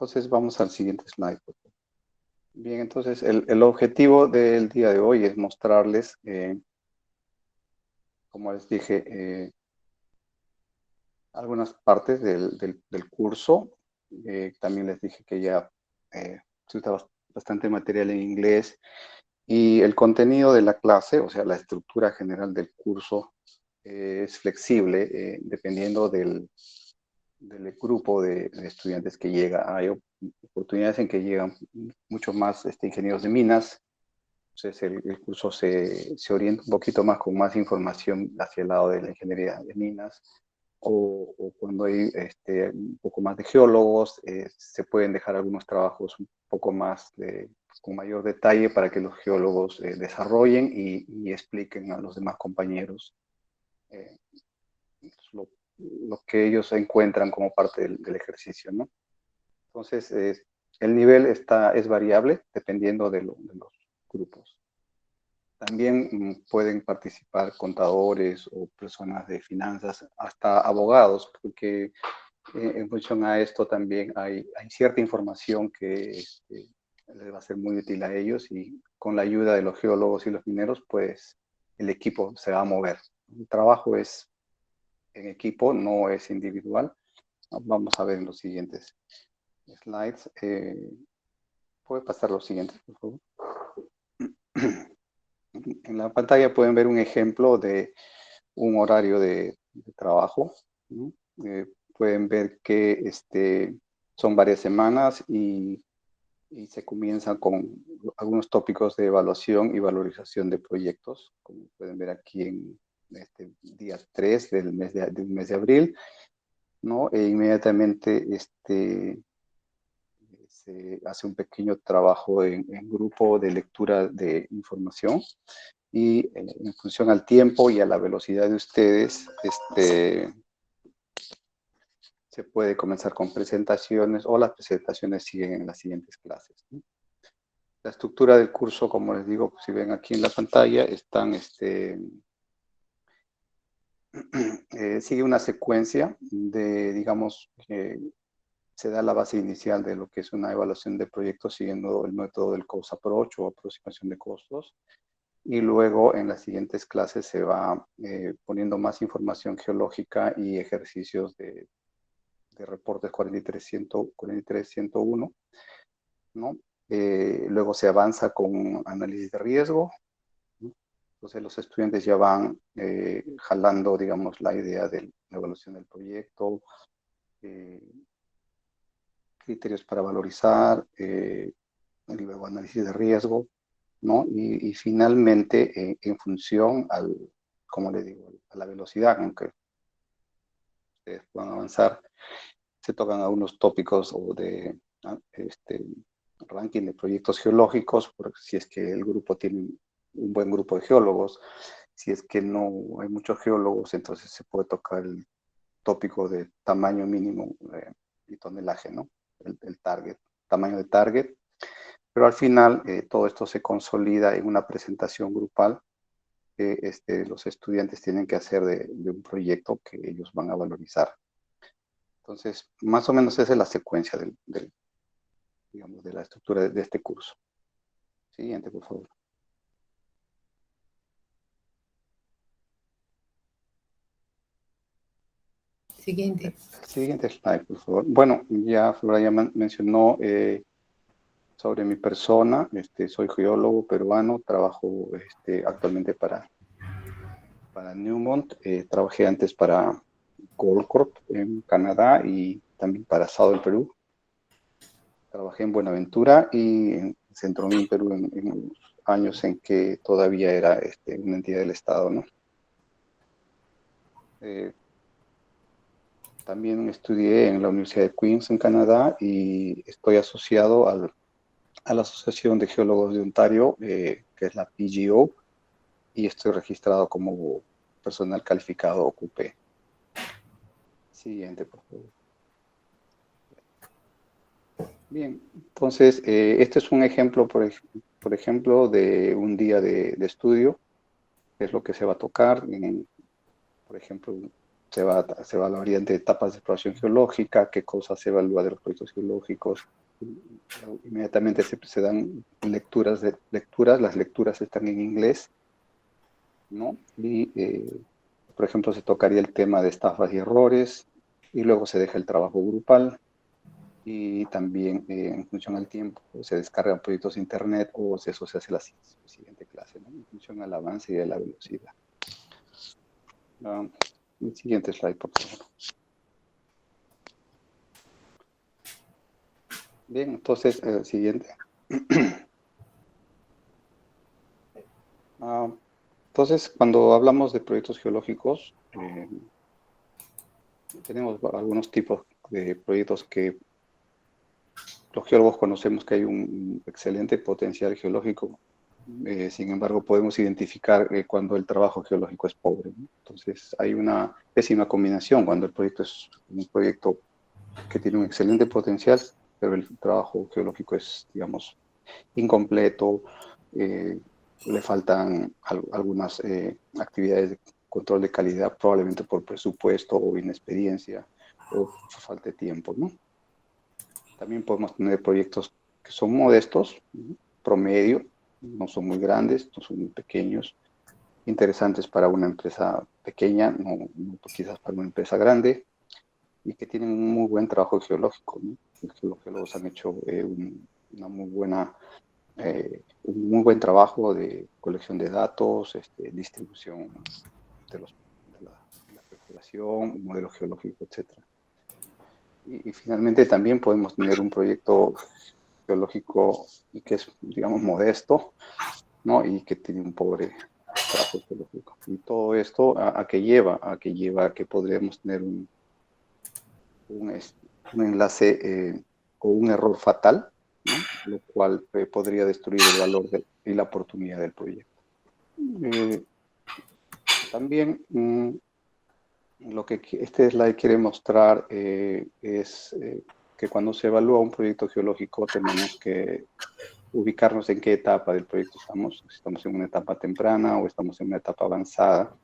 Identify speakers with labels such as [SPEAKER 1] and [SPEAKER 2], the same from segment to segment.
[SPEAKER 1] Entonces vamos al siguiente slide. Bien, entonces el objetivo del día de hoy es mostrarles, como les dije, algunas partes del curso. También les dije que ya se usa bastante material en inglés y el contenido de la clase, o sea, la estructura general del curso es flexible dependiendo del grupo de estudiantes que llega. Hay oportunidades en que llegan mucho más ingenieros de minas. Entonces el curso se orienta un poquito más con más información hacia el lado de la ingeniería de minas. O cuando hay un poco más de geólogos, se pueden dejar algunos trabajos un poco más con mayor detalle para que los geólogos desarrollen y expliquen a los demás compañeros eh, lo, lo que ellos encuentran como parte del ejercicio, ¿no? Entonces, el nivel es variable dependiendo de los grupos. También pueden participar contadores o personas de finanzas, hasta abogados, porque en función a esto también hay cierta información que les va a ser muy útil a ellos y con la ayuda de los geólogos y los mineros, pues el equipo se va a mover. El trabajo es en equipo, no es individual. Vamos a ver en los siguientes slides. ¿Puede pasar los siguientes, por favor? En la pantalla pueden ver un ejemplo de un horario de trabajo, ¿no? Pueden ver que son varias semanas y se comienza con algunos tópicos de evaluación y valorización de proyectos, como pueden ver aquí en este día 3 del mes de abril, ¿no? E inmediatamente se hace un pequeño trabajo en grupo de lectura de información y en función al tiempo y a la velocidad de ustedes, se puede comenzar con presentaciones o las presentaciones siguen en las siguientes clases, ¿no? La estructura del curso, como les digo, si ven aquí en la pantalla, sigue una secuencia de, digamos, se da la base inicial de lo que es una evaluación de proyectos siguiendo el método del Cost Approach o aproximación de costos. Y luego en las siguientes clases se va poniendo más información geológica y ejercicios de reportes 43.101, ¿no? Luego se avanza con análisis de riesgo, ¿no? Entonces los estudiantes ya van jalando, digamos, la idea de la evaluación del proyecto, criterios para valorizar, y luego análisis de riesgo, ¿no? Y finalmente, en función como le digo, a la velocidad con que ustedes puedan avanzar, se tocan algunos tópicos o de ranking de proyectos geológicos, porque si es que el grupo tiene un buen grupo de geólogos, si es que no hay muchos geólogos, entonces se puede tocar el tópico de tamaño mínimo y tonelaje, ¿no? El target, tamaño de target. Pero al final todo esto se consolida en una presentación grupal que los estudiantes tienen que hacer de un proyecto que ellos van a valorizar. Entonces, más o menos esa es la secuencia digamos, de la estructura de este curso. Siguiente, por favor.
[SPEAKER 2] Siguiente.
[SPEAKER 1] Siguiente slide, por favor. Bueno, ya Flora ya mencionó sobre mi persona. Soy geólogo peruano, trabajo actualmente para Newmont. Trabajé antes para Goldcorp en Canadá y también para Southern Perú. Trabajé en Buenaventura y en Centromín, Perú, en los años en que todavía era una entidad del Estado, ¿no? También estudié en la Universidad de Queens, en Canadá, y estoy asociado a la Asociación de Geólogos de Ontario, que es la PGO, y estoy registrado como personal calificado OCUPE. Siguiente, por favor. Bien, entonces, este es un ejemplo, por ejemplo, de un día de estudio, que es lo que se va a tocar. Por ejemplo, se evaluaría entre etapas de exploración geológica, qué cosas se evalúa de los proyectos geológicos. Inmediatamente se dan lecturas, las lecturas están en inglés, ¿no? Y, por ejemplo, se tocaría el tema de estafas y errores, y luego se deja el trabajo grupal, y también en función al tiempo se descargan proyectos de internet o eso se hace la siguiente clase, ¿no? En función al avance y a la velocidad. El siguiente slide, por favor. Bien, entonces, siguiente. Entonces, cuando hablamos de proyectos geológicos, tenemos algunos tipos de proyectos que los geólogos conocemos que hay un excelente potencial geológico. Sin embargo, podemos identificar cuando el trabajo geológico es pobre, ¿no? Entonces, hay una pésima combinación cuando el proyecto es un proyecto que tiene un excelente potencial, pero el trabajo geológico es, digamos, incompleto, le faltan algunas actividades de control de calidad, probablemente por presupuesto o inexperiencia o por falta de tiempo, ¿no? También podemos tener proyectos que son modestos, ¿no? Promedio, no son muy grandes, no son muy pequeños, interesantes para una empresa pequeña, no quizás para una empresa grande, y que tienen un muy buen trabajo geológico, ¿no? Los geólogos han hecho una muy buena, un muy buen trabajo de colección de datos, distribución de la perforación, un modelo geológico, etc. Y finalmente también podemos tener un proyecto geológico y que es, digamos, modesto, ¿no? Y que tiene un pobre trabajo geológico. Y todo esto a qué lleva, a que podríamos tener un enlace o un error fatal, ¿no? Lo cual podría destruir el valor y la oportunidad del proyecto. También lo que este slide quiere mostrar es que cuando se evalúa un proyecto geológico tenemos que ubicarnos en qué etapa del proyecto estamos, si estamos en una etapa temprana o estamos en una etapa avanzada.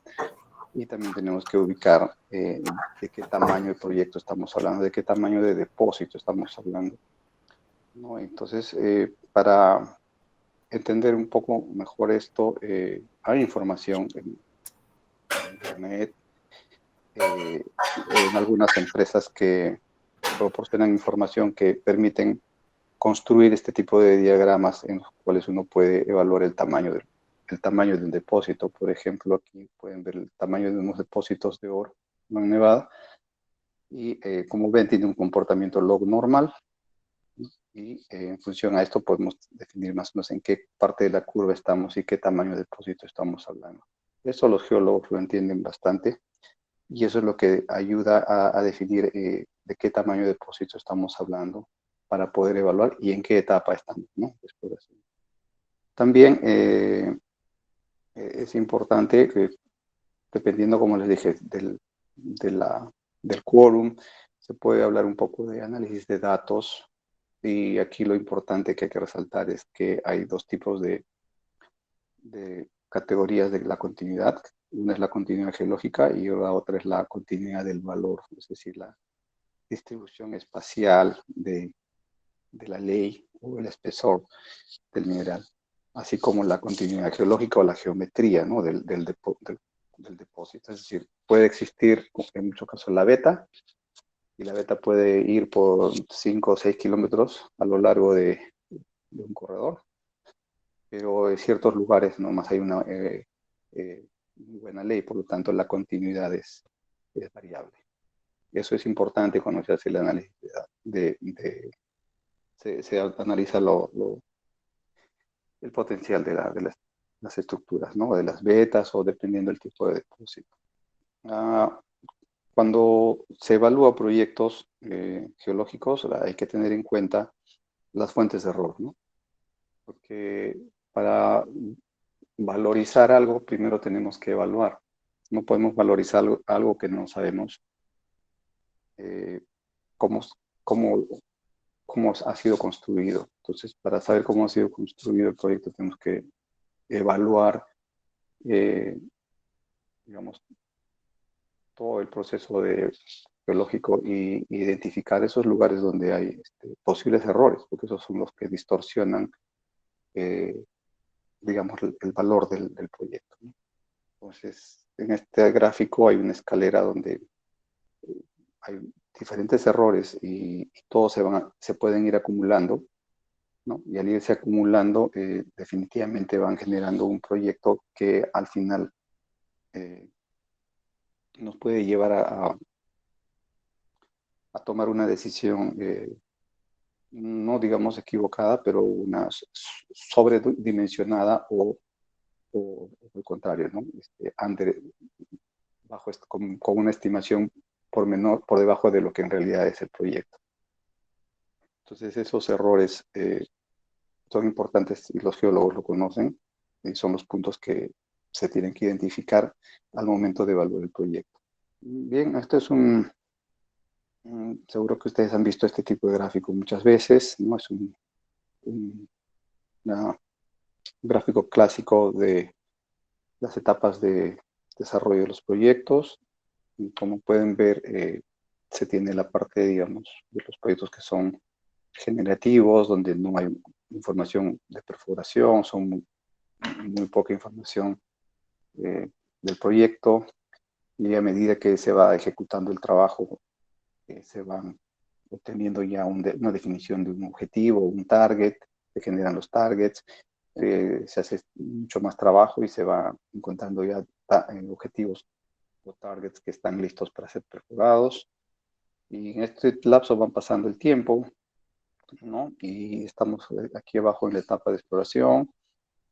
[SPEAKER 1] Y también tenemos que ubicar de qué tamaño de proyecto estamos hablando, de qué tamaño de depósito estamos hablando, ¿no? Entonces, para entender un poco mejor esto, hay información en Internet, en algunas empresas que proporcionan información que permiten construir este tipo de diagramas en los cuales uno puede evaluar el tamaño de un depósito. Por ejemplo, aquí pueden ver el tamaño de unos depósitos de oro en Nevada y como ven tiene un comportamiento log normal y en función a esto podemos definir más o menos en qué parte de la curva estamos y qué tamaño de depósito estamos hablando. Eso los geólogos lo entienden bastante y eso es lo que ayuda a definir de qué tamaño de depósito estamos hablando para poder evaluar y en qué etapa estamos, ¿no? Después de eso. También es importante que, dependiendo, como les dije, del quórum, se puede hablar un poco de análisis de datos y aquí lo importante que hay que resaltar es que hay dos tipos de categorías de la continuidad. Una es la continuidad geológica y la otra es la continuidad del valor, es decir, la distribución espacial de la ley o el espesor del mineral, así como la continuidad geológica o la geometría, ¿no? del depósito. Es decir, puede existir en muchos casos la veta, y la veta puede ir por 5 o 6 kilómetros a lo largo de un corredor, pero en ciertos lugares nomás hay una muy buena ley, por lo tanto la continuidad es variable. Eso es importante cuando se hace el análisis se analiza el potencial de las estructuras, ¿no? De las vetas o dependiendo del tipo de depósito. Cuando se evalúa proyectos geológicos, hay que tener en cuenta las fuentes de error, ¿no? Porque para valorizar algo, primero tenemos que evaluar. No podemos valorizar algo que no sabemos cómo, cómo, cómo ha sido construido. Entonces, para saber cómo ha sido construido el proyecto, tenemos que evaluar, digamos, todo el proceso geológico y identificar esos lugares donde hay posibles errores, porque esos son los que distorsionan, eh, digamos, el valor del proyecto, ¿no? Entonces, en este gráfico hay una escalera donde hay diferentes errores y todos se pueden ir acumulando, ¿no? Y al irse acumulando, definitivamente van generando un proyecto que al final eh, nos puede llevar a tomar una decisión, no digamos equivocada, pero una sobredimensionada o al contrario, ¿no? Con una estimación por debajo de lo que en realidad es el proyecto. Entonces esos errores son importantes y los geólogos lo conocen y son los puntos que se tienen que identificar al momento de evaluar el proyecto. Bien, esto es seguro que ustedes han visto este tipo de gráfico muchas veces, ¿no? Es un una- gráfico clásico de las etapas de desarrollo de los proyectos. Y como pueden ver, se tiene la parte, digamos, de los proyectos que son generativos, donde no hay información de perforación, son muy poca información del proyecto, y a medida que se va ejecutando el trabajo, se van obteniendo ya una definición de un objetivo, un target, se generan los targets, se hace mucho más trabajo y se va encontrando ya objetivos o targets que están listos para ser perforados. Y en este lapso van pasando el tiempo, ¿no? Y estamos aquí abajo en la etapa de exploración,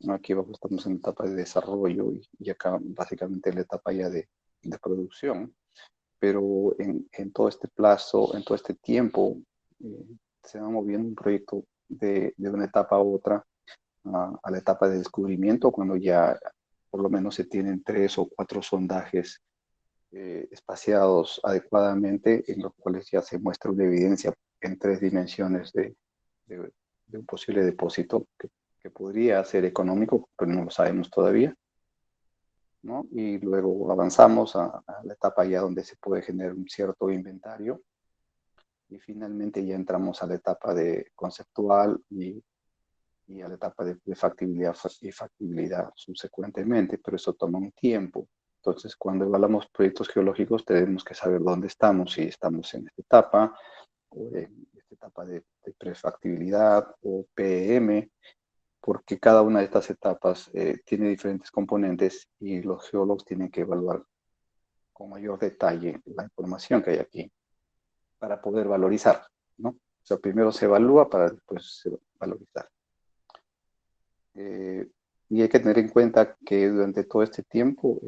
[SPEAKER 1] ¿no? Aquí abajo estamos en la etapa de desarrollo y acá básicamente en la etapa ya de producción. Pero en todo este plazo, en todo este tiempo, eh, se va moviendo un proyecto de una etapa a otra, a la etapa de descubrimiento, cuando ya por lo menos se tienen 3 o 4 sondajes espaciados adecuadamente, en los cuales ya se muestra una evidencia en 3 dimensiones de, de un posible depósito que podría ser económico, pero no lo sabemos todavía, ¿no? Y luego avanzamos a la etapa ya donde se puede generar un cierto inventario y finalmente ya entramos a la etapa de conceptual y a la etapa de factibilidad y factibilidad subsecuentemente, pero eso toma un tiempo. Entonces, cuando evaluamos proyectos geológicos, tenemos que saber dónde estamos, si estamos en esta etapa o en esta etapa de prefactibilidad o PM, porque cada una de estas etapas tiene diferentes componentes y los geólogos tienen que evaluar con mayor detalle la información que hay aquí para poder valorizar, ¿no? O sea, primero se evalúa para después valorizar. Eh, y hay que tener en cuenta que durante todo este tiempo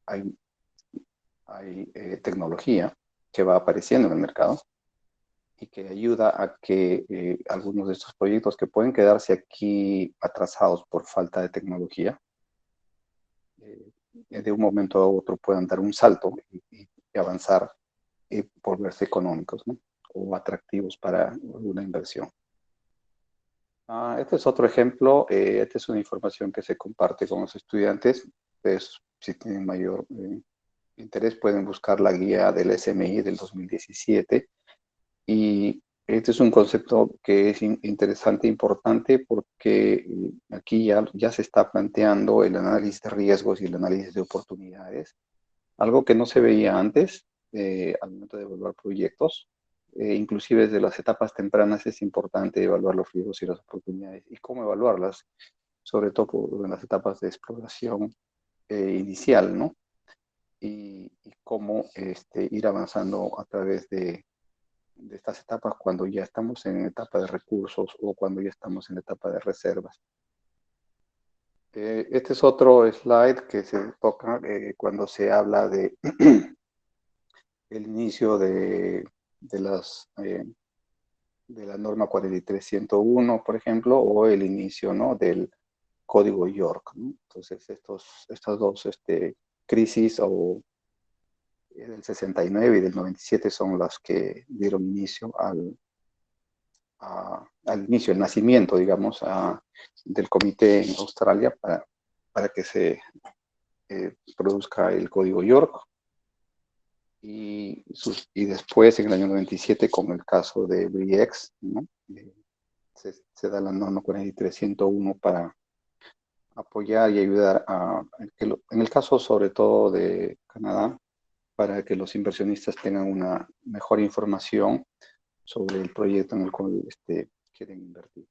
[SPEAKER 1] hay, hay tecnología que va apareciendo en el mercado y que ayuda a que algunos de estos proyectos que pueden quedarse aquí atrasados por falta de tecnología, de un momento a otro puedan dar un salto y avanzar y volverse económicos, ¿no? O atractivos para una inversión. Este es otro ejemplo. Esta es una información que se comparte con los estudiantes. Ustedes, si tienen mayor interés, pueden buscar la guía del SMI del 2017. Y este es un concepto que es interesante e importante porque aquí ya se está planteando el análisis de riesgos y el análisis de oportunidades, algo que no se veía antes al momento de evaluar proyectos. Inclusive desde las etapas tempranas es importante evaluar los riesgos y las oportunidades y cómo evaluarlas, sobre todo en las etapas de exploración inicial, ¿no? Y cómo ir avanzando a través de estas etapas cuando ya estamos en etapa de recursos o cuando ya estamos en etapa de reservas. Este es otro slide que se toca cuando se habla de el inicio de de la norma 43101, por ejemplo, o el inicio, ¿no? Del código York, ¿no? Entonces, estas dos crisis del 69 y del 97 son las que dieron inicio al inicio, el nacimiento, digamos, del comité en Australia para que se produzca el código York. y después, en el año 97, con el caso de BRIEX, ¿no? Se da la norma 43101 para apoyar y ayudar en el caso sobre todo de Canadá, para que los inversionistas tengan una mejor información sobre el proyecto en el cual quieren invertir.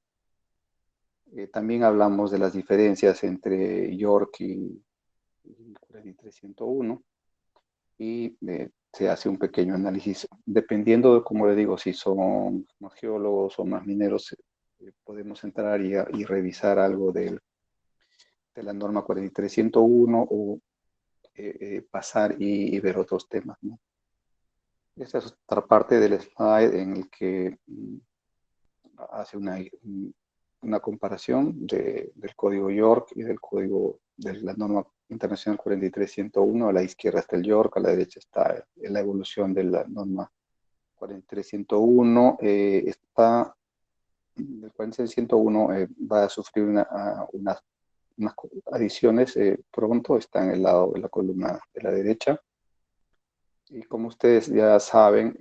[SPEAKER 1] También hablamos de las diferencias entre York y 43101 y se hace un pequeño análisis. Dependiendo de, como le digo, si son más geólogos o más mineros, podemos entrar y revisar algo de la norma 43101 o pasar y ver otros temas, ¿no? Esta es otra parte del slide en el que hace una comparación del código York y del código de la norma internacional 43101. A la izquierda está el York, a la derecha está la evolución de la norma 43101. El 43101 va a sufrir unas adiciones pronto, está en el lado de la columna de la derecha. Y como ustedes ya saben,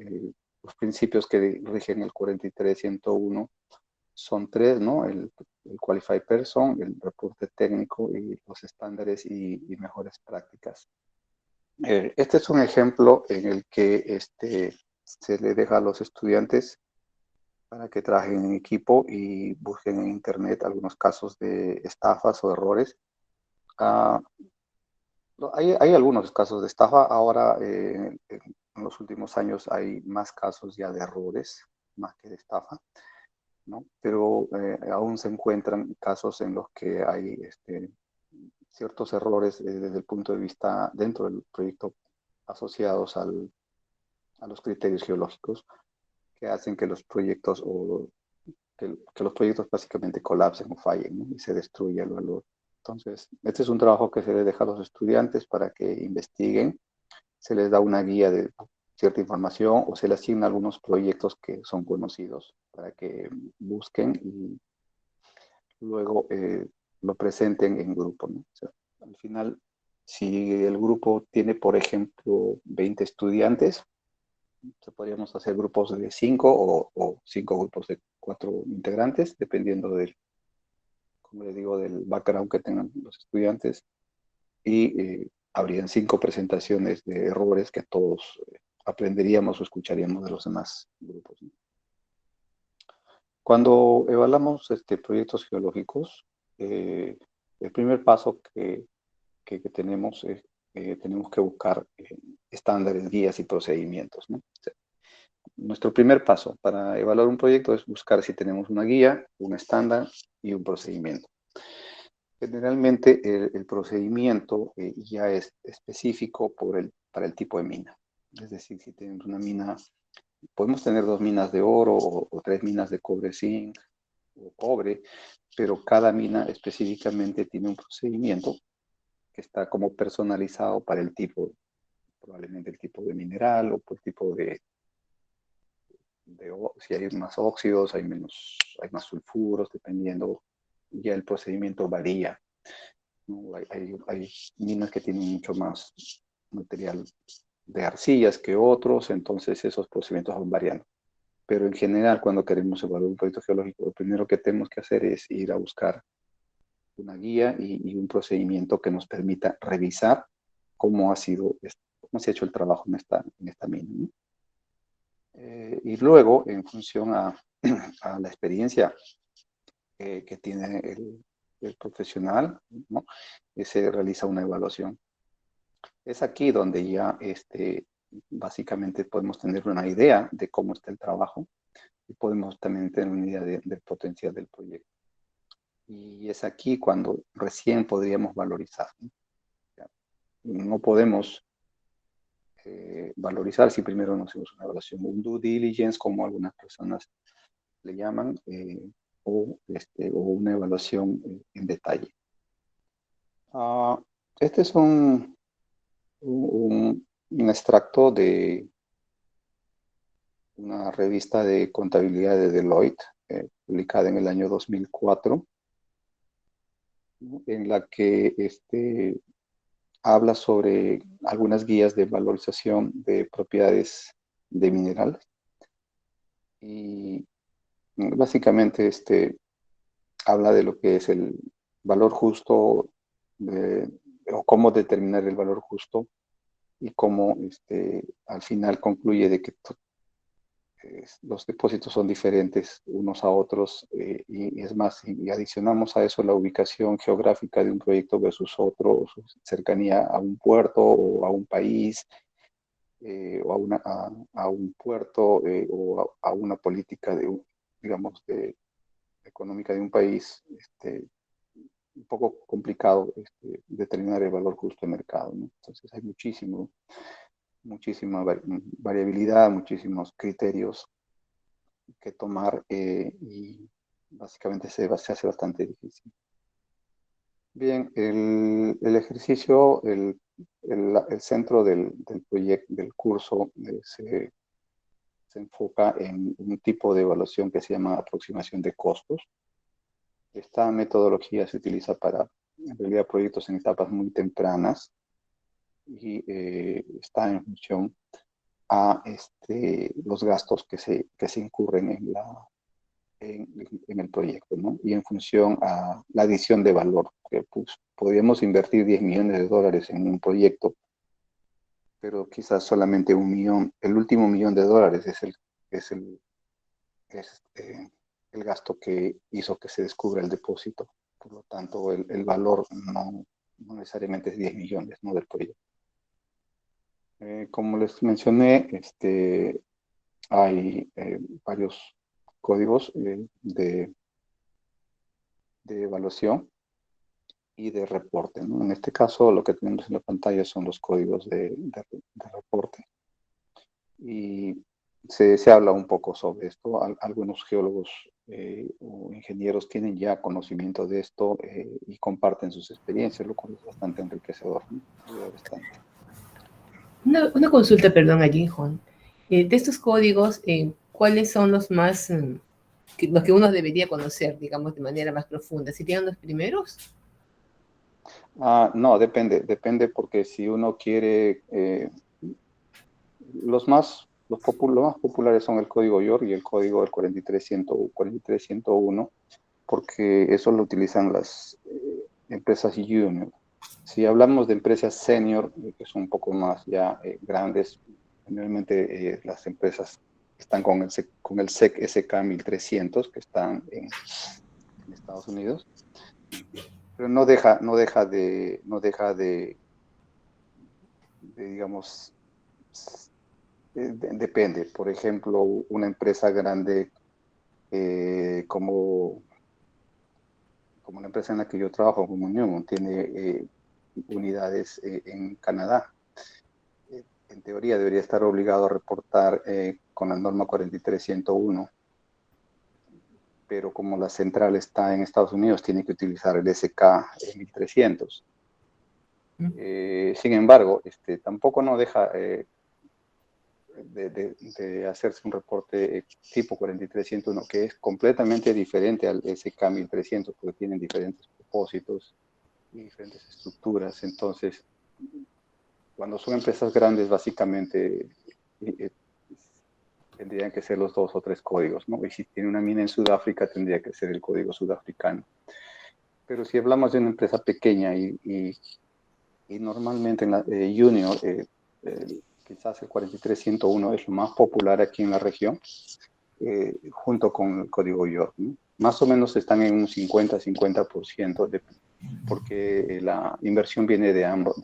[SPEAKER 1] los principios que rigen el 43101 son tres, ¿no? El Qualified Person, el reporte técnico y los estándares y mejores prácticas. Este es un ejemplo en el que se le deja a los estudiantes para que trabajen en equipo y busquen en internet algunos casos de estafas o errores. Hay algunos casos de estafa. Ahora, en los últimos años, hay más casos ya de errores, más que de estafa, ¿no? Pero aún se encuentran casos en los que hay ciertos errores desde el punto de vista dentro del proyecto asociados a los criterios geológicos que hacen que los proyectos que los proyectos básicamente colapsen o fallen, ¿no? Y se destruya el valor. Entonces, este es un trabajo que se le deja a los estudiantes para que investiguen. Se les da una guía de cierta información o se les asigna algunos proyectos que son conocidos para que busquen y luego lo presenten en grupo, ¿no? O sea, al final, si el grupo tiene, por ejemplo, 20 estudiantes, podríamos hacer grupos de 5 o 5 grupos de 4 integrantes, dependiendo del, como les digo, del background que tengan los estudiantes. Y habrían 5 presentaciones de errores que todos aprenderíamos o escucharíamos de los demás grupos, ¿no? Cuando evaluamos proyectos geológicos, el primer paso que tenemos es tenemos que buscar estándares, guías y procedimientos, ¿no? O sea, nuestro primer paso para evaluar un proyecto es buscar si tenemos una guía, un estándar y un procedimiento. Generalmente el procedimiento ya es específico para el tipo de mina. Es decir, si tenemos una mina, podemos tener 2 minas de oro o 3 minas de cobre, zinc o cobre, pero cada mina específicamente tiene un procedimiento que está como personalizado para el tipo, probablemente el tipo de mineral o por el tipo si hay más óxidos, hay más sulfuros, dependiendo, ya el procedimiento varía, ¿no? Hay minas que tienen mucho más material de arcillas que otros, entonces esos procedimientos van variando. Pero en general, cuando queremos evaluar un proyecto geológico, lo primero que tenemos que hacer es ir a buscar una guía y un procedimiento que nos permita revisar cómo cómo se ha hecho el trabajo en esta mina, ¿no? Y luego, en función a la experiencia que tiene el profesional, ¿no? Se realiza una evaluación. Es aquí donde ya básicamente podemos tener una idea de cómo está el trabajo y podemos también tener una idea del potencial del proyecto. Y es aquí cuando recién podríamos valorizar, ¿no? No podemos valorizar si primero no hacemos una evaluación, un due diligence, como algunas personas le llaman, o una evaluación en detalle. Este es un extracto de una revista de contabilidad de Deloitte, publicada en el año 2004, ¿no? En la que habla sobre algunas guías de valorización de propiedades de minerales y básicamente habla de lo que es el valor justo o cómo determinar el valor justo y cómo al final concluye de que los depósitos son diferentes unos a otros y es más, si adicionamos a eso la ubicación geográfica de un proyecto versus otro, o su cercanía a un puerto o a un país o a un puerto o a una política digamos, económica de un país, un poco complicado determinar el valor justo de mercado, ¿no? Entonces hay muchísima variabilidad, muchísimos criterios que tomar y básicamente se hace bastante difícil. Bien, el ejercicio, el centro del proyecto, del curso, se enfoca en un tipo de evaluación que se llama aproximación de costos. Esta metodología se utiliza para, en realidad, proyectos en etapas muy tempranas y está en función a los gastos que se incurren en el proyecto, ¿no? Y en función a la adición de valor, que pues, podríamos invertir 10 millones de dólares en un proyecto, pero quizás solamente 1 millón, el último millón de dólares es el, es, el gasto que hizo que se descubra el depósito. Por lo tanto, el valor no necesariamente es 10 millones, ¿no? Del proyecto. Como les mencioné, hay varios códigos de evaluación y de reporte, ¿no? En este caso, lo que tenemos en la pantalla son los códigos de reporte. Y se habla un poco sobre esto. Algunos geólogos o ingenieros tienen ya conocimiento de esto y comparten sus experiencias, lo cual es bastante enriquecedor, ¿no? Ayuda bastante.
[SPEAKER 2] Una consulta, perdón, allí, Juan. De estos códigos, ¿cuáles son los más, los que uno debería conocer, digamos, de manera más profunda? ¿Si tienen los primeros?
[SPEAKER 1] No, depende porque si uno quiere, los más populares son el código York y el código del 43101, porque eso lo utilizan las empresas junior. Si hablamos de empresas senior, que son un poco más ya grandes, generalmente las empresas están con el SEC SK 1300, que están en Estados Unidos, pero digamos, depende. Por ejemplo, una empresa grande como la empresa en la que yo trabajo, como Newmont, tiene unidades en Canadá. En teoría debería estar obligado a reportar con la norma 43101, pero como la central está en Estados Unidos, tiene que utilizar el SK 1300. Sin embargo, tampoco no deja de hacerse un reporte tipo 43101, que es completamente diferente al SK 1300, porque tienen diferentes propósitos y diferentes estructuras. Entonces, cuando son empresas grandes, básicamente tendrían que ser los 2 o 3 códigos, ¿no? Y si tiene una mina en Sudáfrica, tendría que ser el código sudafricano. Pero si hablamos de una empresa pequeña y normalmente en la junior, quizás el 43101 es lo más popular aquí en la región, junto con el código York, ¿no? Más o menos están en un 50-50%, porque la inversión viene de ambos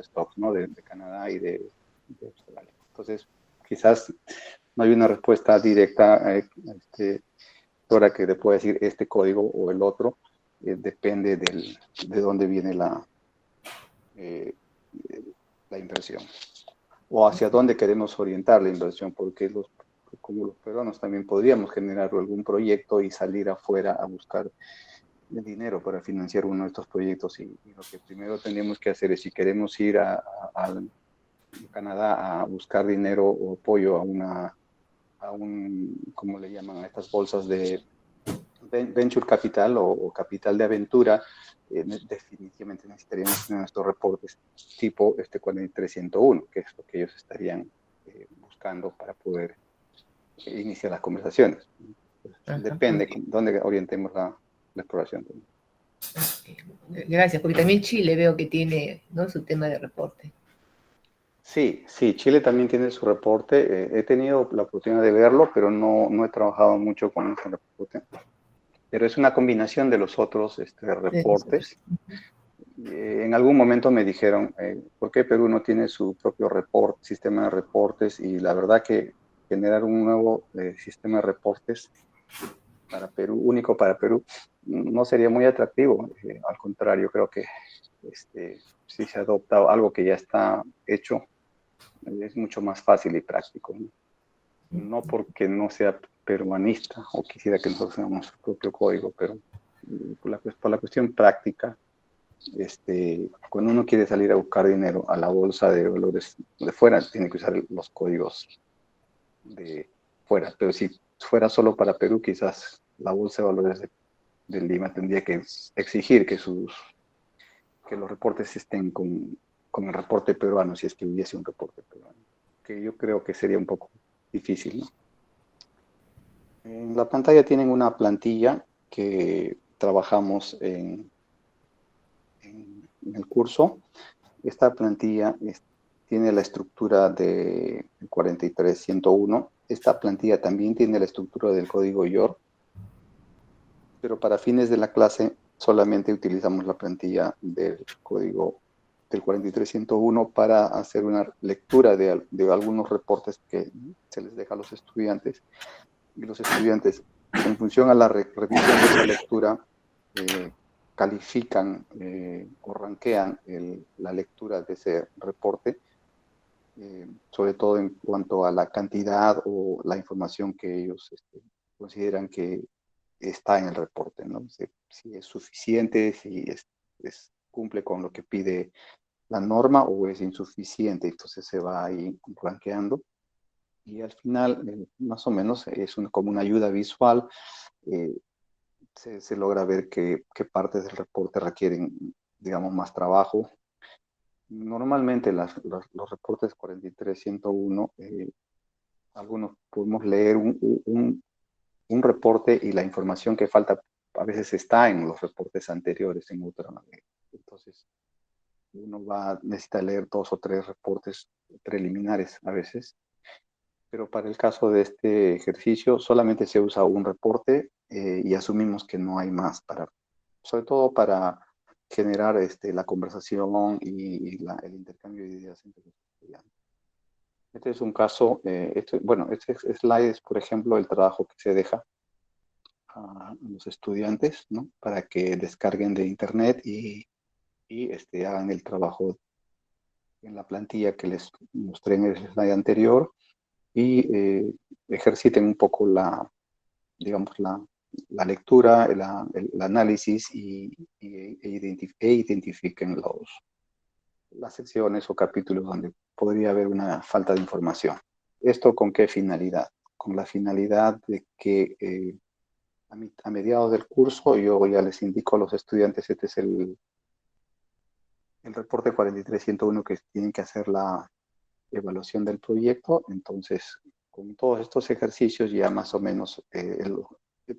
[SPEAKER 1] stocks, ¿no? De Canadá y de Australia. Entonces, quizás no hay una respuesta directa ahora que le pueda decir este código o el otro, depende de dónde viene eh, la inversión o hacia dónde queremos orientar la inversión, porque como los peruanos también podríamos generar algún proyecto y salir afuera a buscar el dinero para financiar uno de estos proyectos y lo que primero tendríamos que hacer es si queremos ir a Canadá a buscar dinero o apoyo ¿cómo le llaman? A estas bolsas Venture Capital o Capital de Aventura, definitivamente necesitaríamos nuestros reportes tipo 43101, que es lo que ellos estarían buscando para poder iniciar las conversaciones. Depende de dónde orientemos la exploración.
[SPEAKER 2] Gracias, porque también Chile veo que tiene, ¿no?, su tema de reporte.
[SPEAKER 1] Sí, Chile también tiene su reporte. He tenido la oportunidad de verlo, pero no he trabajado mucho con ese reporte. Pero es una combinación de los otros reportes. En algún momento me dijeron, ¿por qué Perú no tiene su propio sistema de reportes? Y la verdad que generar un nuevo sistema de reportes para Perú, único para Perú, no sería muy atractivo. Al contrario, creo que si se adopta algo que ya está hecho, es mucho más fácil y práctico. No porque no sea peruanista o quisiera que nosotros tengamos nuestro propio código, pero por la cuestión práctica, cuando uno quiere salir a buscar dinero a la bolsa de valores de fuera, tiene que usar los códigos de fuera. Pero si fuera solo para Perú, quizás la bolsa de valores de Lima tendría que exigir que los reportes estén con el reporte peruano, si es que hubiese un reporte peruano, que yo creo que sería un poco difícil, ¿no? En la pantalla tienen una plantilla que trabajamos en el curso. Esta plantilla tiene la estructura de 43101. Esta plantilla también tiene la estructura del código YOR, pero para fines de la clase solamente utilizamos la plantilla del código del 43101 para hacer una lectura de algunos reportes que se les deja a los estudiantes. Y los estudiantes, en función a la revisión de esa lectura, califican o ranquean la lectura de ese reporte, sobre todo en cuanto a la cantidad o la información que ellos consideran que está en el reporte, ¿no? Si es suficiente, si cumple con lo que pide la norma o es insuficiente, entonces se va ahí rankeando. Y al final, más o menos, es como una ayuda visual. Se logra ver qué partes del reporte requieren, digamos, más trabajo. Normalmente los reportes 43101, algunos podemos leer un reporte y la información que falta a veces está en los reportes anteriores, en otra. Entonces, uno necesita leer 2 o 3 reportes preliminares a veces. Pero para el caso de este ejercicio solamente se usa un reporte y asumimos que no hay más, sobre todo para generar la conversación y el intercambio de ideas entre los estudiantes. Este es un caso, este slide es, por ejemplo, el trabajo que se deja a los estudiantes, ¿no?, para que descarguen de internet y hagan el trabajo en la plantilla que les mostré en el slide anterior y ejerciten un poco digamos, la lectura, el análisis e identifiquen las secciones o capítulos donde podría haber una falta de información. ¿Esto con qué finalidad? Con la finalidad de que a mediados del curso yo ya les indico a los estudiantes, este es el reporte 43101 que tienen que hacer la evaluación del proyecto. Entonces, con todos estos ejercicios ya más o menos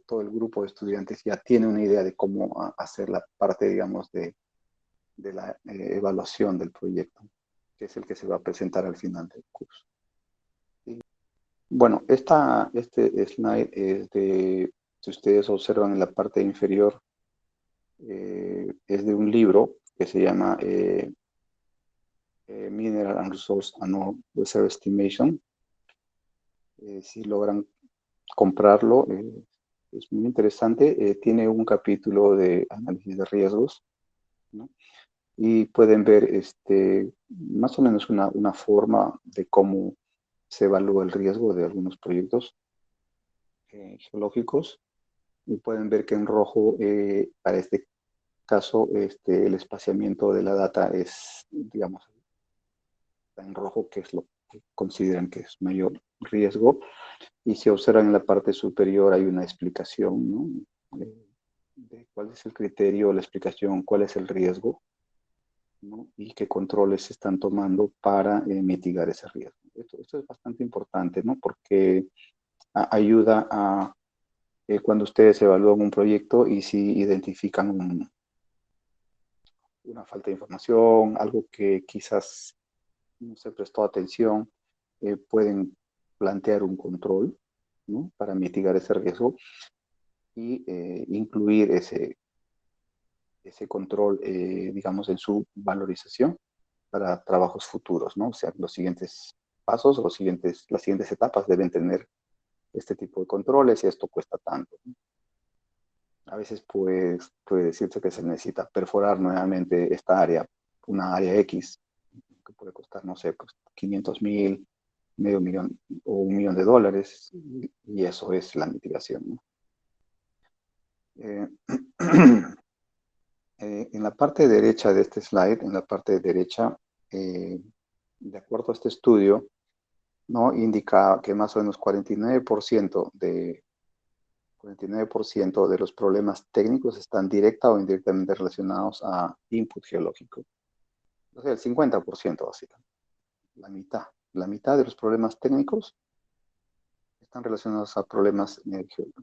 [SPEAKER 1] todo el grupo de estudiantes ya tiene una idea de cómo hacer la parte, digamos, de la evaluación del proyecto, que es el que se va a presentar al final del curso. Y, bueno, este slide es si ustedes observan en la parte inferior, es de un libro que se llama Mineral and Resource Annual Reserve Estimation. Si logran comprarlo, es muy interesante. Tiene un capítulo de análisis de riesgos, ¿no? Y pueden ver más o menos una forma de cómo se evalúa el riesgo de algunos proyectos geológicos. Y pueden ver que en rojo, para este caso, el espaciamiento de la data es, digamos, en rojo, que es lo que consideran que es mayor riesgo. Y si observan en la parte superior hay una explicación, ¿no?, de cuál es el criterio, la explicación, cuál es el riesgo, ¿no? Y qué controles se están tomando para mitigar ese riesgo. Esto es bastante importante, ¿no? Porque ayuda a cuando ustedes evalúan un proyecto y si identifican una falta de información, algo que quizás no se prestó atención, pueden plantear un control, ¿no? Para mitigar ese riesgo y incluir ese control, digamos, en su valorización para trabajos futuros, ¿no? O sea, los siguientes pasos o las siguientes etapas deben tener este tipo de controles y esto cuesta tanto, ¿no? A veces pues, puede decirse que se necesita perforar nuevamente esta área, una área X, que puede costar, no sé, pues 500,000, medio millón o $1,000,000, y eso es la mitigación, ¿no? Eh, en la parte derecha de este slide, en la parte derecha, de acuerdo a este estudio, ¿no? Indica que más o menos 49% de los problemas técnicos están directa o indirectamente relacionados a input geológico. O sea, el 50% básicamente, la mitad de los problemas técnicos están relacionados a problemas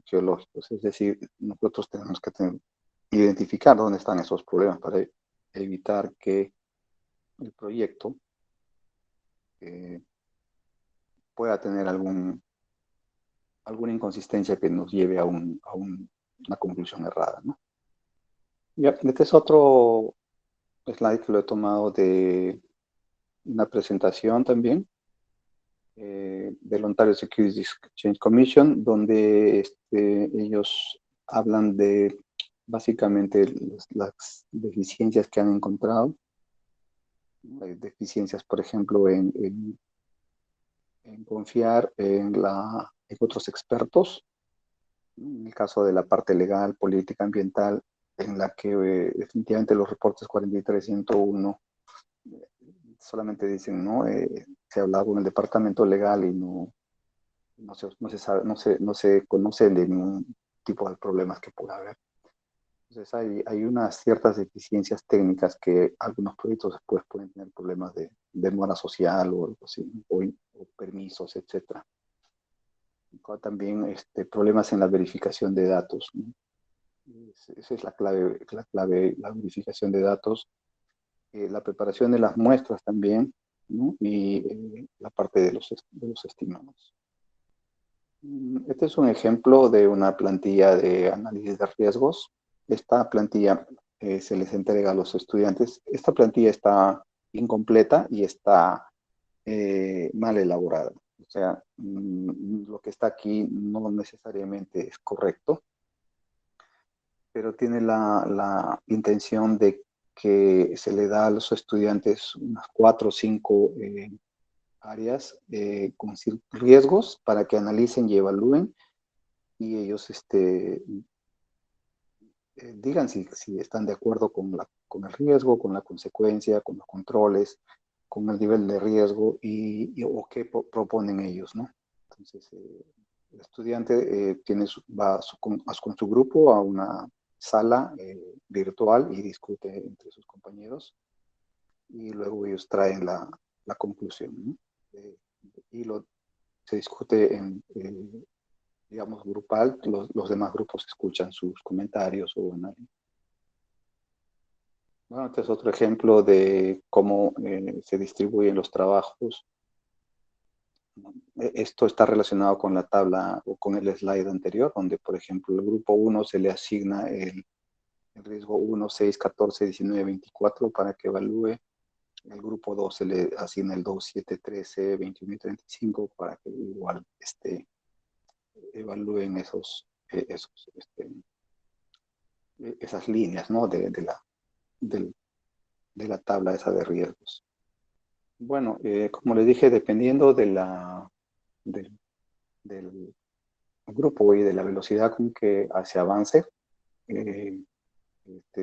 [SPEAKER 1] geológicos. Es decir, nosotros tenemos que identificar dónde están esos problemas para evitar que el proyecto pueda tener alguna inconsistencia que nos lleve a una conclusión errada, ¿no? Ya, este es otro slide que lo he tomado de una presentación también del Ontario Securities Exchange Commission, donde ellos hablan de básicamente las deficiencias que han encontrado. Hay deficiencias, por ejemplo, en confiar en otros expertos, en el caso de la parte legal, política, ambiental, en la que definitivamente los reportes 43 y 101 solamente dicen, ¿no? Se ha hablado con el departamento legal y no se conoce de ningún tipo de problemas que pueda haber. Entonces hay unas ciertas deficiencias técnicas que algunos proyectos después pueden tener problemas de demora social o algo así, o permisos, etcétera. También problemas en la verificación de datos, ¿no? Esa es la clave, la verificación de datos, la preparación de las muestras también, ¿no? Y la parte de los estimados. Este es un ejemplo de una plantilla de análisis de riesgos. Esta plantilla se les entrega a los estudiantes. Esta plantilla está incompleta y está mal elaborada. O sea, lo que está aquí no necesariamente es correcto, pero tiene la intención de que se le da a los estudiantes unas 4 o 5 áreas con riesgos para que analicen y evalúen y ellos digan si están de acuerdo con el riesgo, con la consecuencia, con los controles, con el nivel de riesgo o qué proponen ellos, ¿no? Entonces, el estudiante va con su grupo a una sala virtual y discute entre sus compañeros y luego ellos traen la conclusión, ¿no? Y se discute digamos, grupal, los demás grupos escuchan sus comentarios o análisis. Bueno, este es otro ejemplo de cómo se distribuyen los trabajos. Esto está relacionado con la tabla o con el slide anterior, donde, por ejemplo, el grupo 1 se le asigna el riesgo 1, 6, 14, 19, 24 para que evalúe. El grupo 2 se le asigna el 2, 7, 13, 21 y 35 para que igual evalúen esas líneas, ¿no? de la tabla esa de riesgos. Bueno, como les dije, dependiendo del grupo y de la velocidad con que se avance,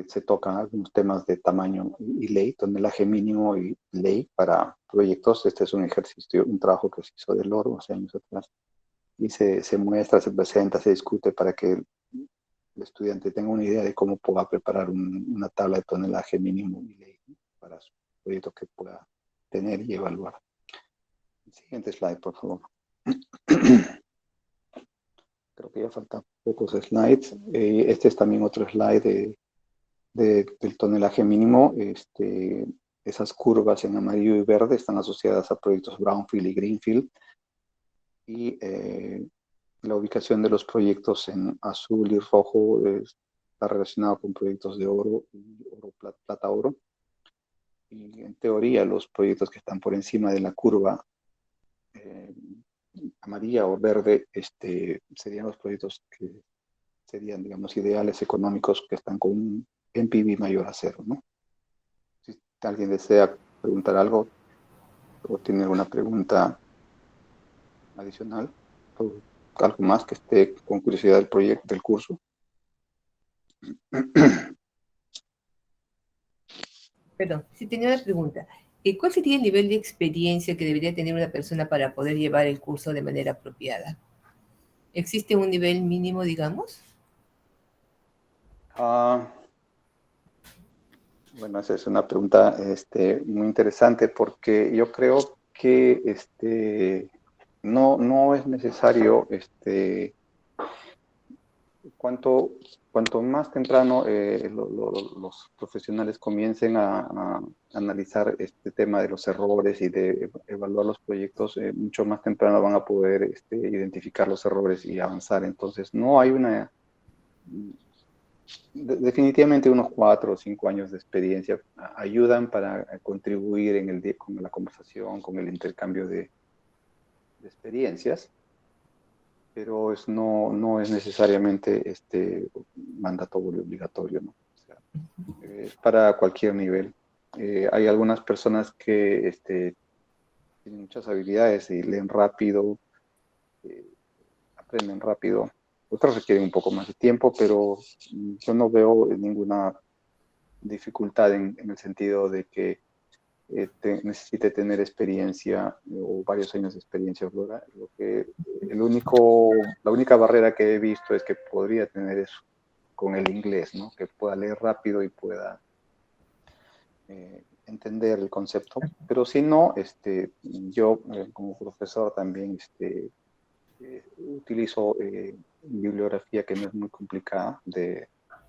[SPEAKER 1] se tocan algunos temas de tamaño y ley, tonelaje mínimo y ley para proyectos. Este es un ejercicio, un trabajo que se hizo del oro hace años atrás. Y se muestra, se presenta, se discute para que el estudiante tenga una idea de cómo pueda preparar una tabla de tonelaje mínimo ¿no? Para su proyecto que pueda tener y evaluar. Siguiente slide, por favor. Creo que ya faltan pocos slides. Este es también otro slide del tonelaje mínimo. Esas curvas en amarillo y verde están asociadas a proyectos Brownfield y Greenfield. Y la ubicación de los proyectos en azul y rojo está relacionado con proyectos de oro, plata, oro. Y en teoría los proyectos que están por encima de la curva amarilla o verde serían los proyectos que serían, digamos, ideales económicos que están con un NPV mayor a cero, ¿no? Si alguien desea preguntar algo o tiene alguna pregunta adicional o algo más que esté con curiosidad del proyecto, del curso.
[SPEAKER 2] Perdón, si tenía una pregunta. ¿Cuál sería el nivel de experiencia que debería tener una persona para poder llevar el curso de manera apropiada? ¿Existe un nivel mínimo, digamos?
[SPEAKER 1] Bueno, esa es una pregunta muy interesante porque yo creo que no es necesario cuanto más temprano los profesionales comiencen a analizar este tema de los errores y de evaluar los proyectos, mucho más temprano van a poder identificar los errores y avanzar. Entonces, no hay definitivamente unos 4 o 5 años de experiencia ayudan para contribuir con la conversación, con el intercambio de experiencias, pero no es necesariamente mandatorio, obligatorio, ¿no? O sea, es para cualquier nivel. Hay algunas personas que tienen muchas habilidades y leen rápido, eh, aprenden rápido. Otras requieren un poco más de tiempo, pero yo no veo ninguna dificultad en el sentido de que necesite tener experiencia o varios años de experiencia. La única barrera que he visto es que podría tener eso con el inglés, ¿no? Que pueda leer rápido y pueda entender el concepto. Pero si no, yo como profesor también utilizo bibliografía que no es muy complicada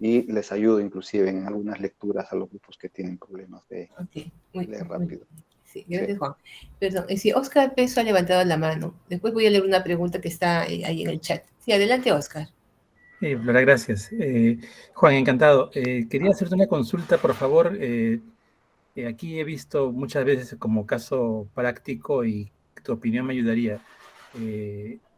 [SPEAKER 1] y les ayudo inclusive en algunas lecturas a los grupos que tienen problemas de
[SPEAKER 2] Ok,
[SPEAKER 1] leer rápido.
[SPEAKER 2] Sí, gracias, Juan. Perdón, si Oscar Peso ha levantado la mano. Después voy a leer una pregunta que está ahí en el chat. Sí, adelante, Oscar.
[SPEAKER 3] Flora, gracias. Juan, encantado. Quería hacerte una consulta, por favor. Aquí he visto muchas veces como caso práctico y tu opinión me ayudaría.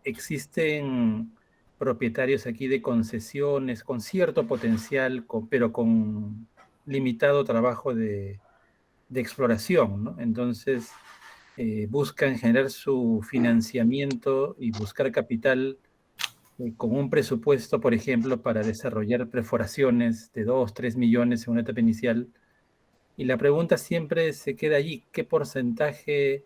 [SPEAKER 3] Existen propietarios aquí de concesiones con cierto potencial, pero con limitado trabajo de exploración, ¿no? Entonces, buscan generar su financiamiento y buscar capital con un presupuesto, por ejemplo, para desarrollar perforaciones de 2, 3 millones en una etapa inicial. Y la pregunta siempre se queda allí, ¿qué porcentaje